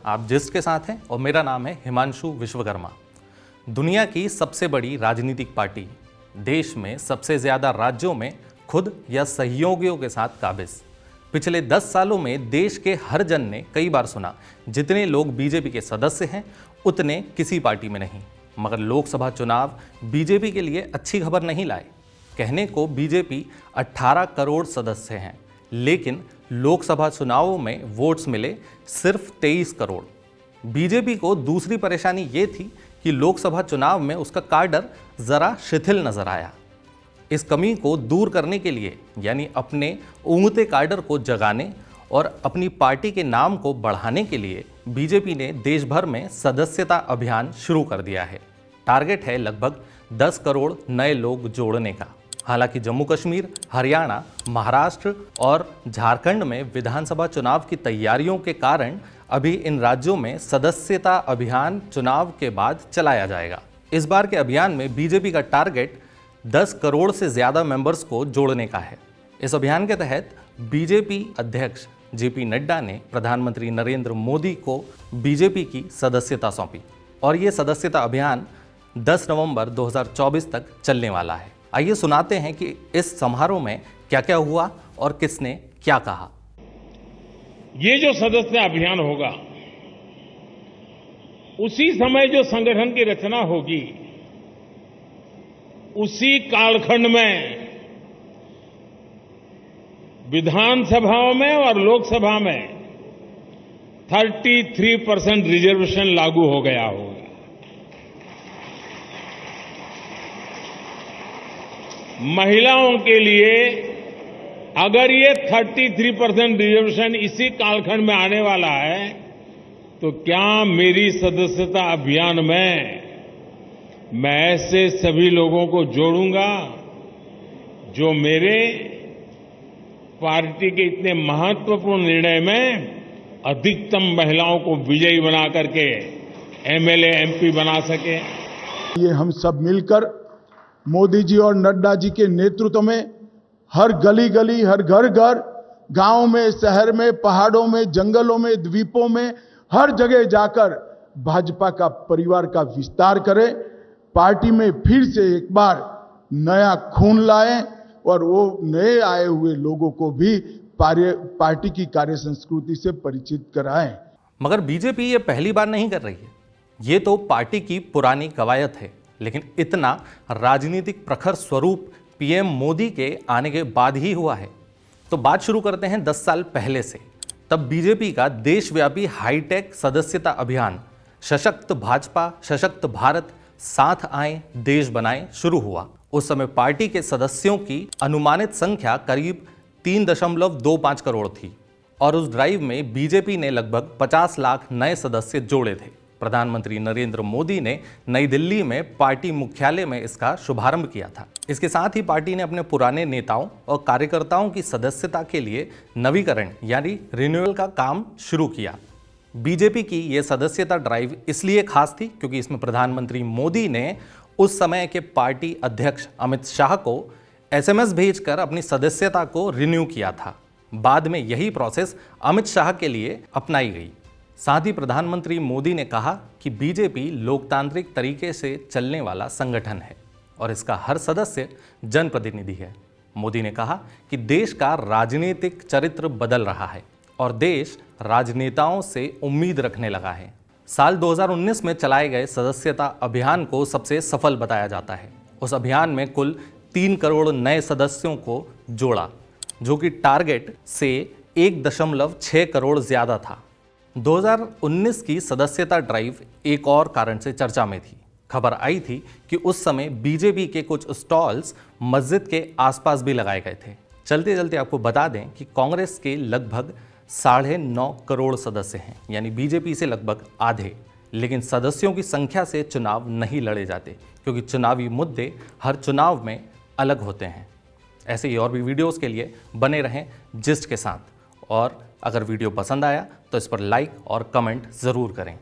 आप जिस्ट के साथ हैं और मेरा नाम है हिमांशु विश्वकर्मा। दुनिया की सबसे बड़ी राजनीतिक पार्टी, देश में सबसे ज्यादा राज्यों में खुद या सहयोगियों के साथ काबिज। पिछले 10 सालों में देश के हर जन ने कई बार सुना, जितने लोग बीजेपी के सदस्य हैं उतने किसी पार्टी में नहीं। मगर लोकसभा चुनाव बीजेपी के लिए अच्छी खबर नहीं लाए। कहने को बीजेपी 18 करोड़ सदस्य हैं, लेकिन लोकसभा चुनावों में वोट्स मिले सिर्फ 23 करोड़। बीजेपी को दूसरी परेशानी ये थी कि लोकसभा चुनाव में उसका कार्डर जरा शिथिल नजर आया। इस कमी को दूर करने के लिए, यानी अपने ऊँघते कार्डर को जगाने और अपनी पार्टी के नाम को बढ़ाने के लिए बीजेपी ने देश भर में सदस्यता अभियान शुरू कर दिया है। टारगेट है लगभग 10 करोड़ नए लोग जोड़ने का। हालांकि जम्मू कश्मीर, हरियाणा, महाराष्ट्र और झारखंड में विधानसभा चुनाव की तैयारियों के कारण अभी इन राज्यों में सदस्यता अभियान चुनाव के बाद चलाया जाएगा। इस बार के अभियान में बीजेपी का टारगेट 10 करोड़ से ज्यादा मेंबर्स को जोड़ने का है। इस अभियान के तहत बीजेपी अध्यक्ष जेपी नड्डा ने प्रधानमंत्री नरेंद्र मोदी को बीजेपी की सदस्यता सौंपी और ये सदस्यता अभियान 10 नवंबर 2024 तक चलने वाला है। आइए सुनाते हैं कि इस समारोह में क्या क्या हुआ और किसने क्या कहा। ये जो सदस्यता अभियान होगा, उसी समय जो संगठन की रचना होगी, उसी कालखंड में विधानसभाओं में और लोकसभा में 33% रिजर्वेशन लागू हो गया होगा। महिलाओं के लिए अगर ये 33% रिजर्वेशन इसी कालखंड में आने वाला है, तो क्या मेरी सदस्यता अभियान में मैं ऐसे सभी लोगों को जोड़ूंगा जो मेरे पार्टी के इतने महत्वपूर्ण निर्णय में अधिकतम महिलाओं को विजयी बना करके एमएलए, एमपी बना सके। ये हम सब मिलकर मोदी जी और नड्डा जी के नेतृत्व में हर गली गली, हर घर घर, गांव में, शहर में, पहाड़ों में, जंगलों में, द्वीपों में, हर जगह जाकर भाजपा का परिवार का विस्तार करें, पार्टी में फिर से एक बार नया खून लाएं और वो नए आए हुए लोगों को भी पार्टी की कार्य संस्कृति से परिचित कराएं। मगर बीजेपी ये पहली बार नहीं कर रही है। ये तो पार्टी की पुरानी कवायद है, लेकिन इतना राजनीतिक प्रखर स्वरूप पीएम मोदी के आने के बाद ही हुआ है। तो बात शुरू करते हैं 10 साल पहले से। तब बीजेपी का देशव्यापी हाईटेक सदस्यता अभियान सशक्त भाजपा, सशक्त भारत, साथ आए, देश बनाए शुरू हुआ। उस समय पार्टी के सदस्यों की अनुमानित संख्या करीब 3.25 करोड़ थी और उस ड्राइव में बीजेपी ने लगभग 50 लाख नए सदस्य जोड़े थे। प्रधानमंत्री नरेंद्र मोदी ने नई दिल्ली में पार्टी मुख्यालय में इसका शुभारंभ किया था। इसके साथ ही पार्टी ने अपने पुराने नेताओं और कार्यकर्ताओं की सदस्यता के लिए नवीकरण यानी रिन्यूअल का काम शुरू किया। बीजेपी की यह सदस्यता ड्राइव इसलिए खास थी क्योंकि इसमें प्रधानमंत्री मोदी ने उस समय के पार्टी अध्यक्ष अमित शाह को SMS भेजकर अपनी सदस्यता को रिन्यू किया था। बाद में यही प्रोसेस अमित शाह के लिए अपनाई गई। साथ ही प्रधानमंत्री मोदी ने कहा कि बीजेपी लोकतांत्रिक तरीके से चलने वाला संगठन है और इसका हर सदस्य जनप्रतिनिधि है। मोदी ने कहा कि देश का राजनीतिक चरित्र बदल रहा है और देश राजनेताओं से उम्मीद रखने लगा है। साल 2019 में चलाए गए सदस्यता अभियान को सबसे सफल बताया जाता है। उस अभियान में कुल 3 करोड़ नए सदस्यों को जोड़ा, जो कि टारगेट से 1.6 करोड़ ज्यादा था। 2019 की सदस्यता ड्राइव एक और कारण से चर्चा में थी। खबर आई थी कि उस समय बीजेपी के कुछ स्टॉल्स मस्जिद के आसपास भी लगाए गए थे। चलते चलते आपको बता दें कि कांग्रेस के लगभग 9.5 करोड़ सदस्य हैं, यानी बीजेपी से लगभग आधे। लेकिन सदस्यों की संख्या से चुनाव नहीं लड़े जाते क्योंकि चुनावी मुद्दे हर चुनाव में अलग होते हैं। ऐसे ही और भी वीडियोस के लिए बने रहें जिस्ट के साथ और अगर वीडियो पसंद आया तो इस पर लाइक और कमेंट ज़रूर करें।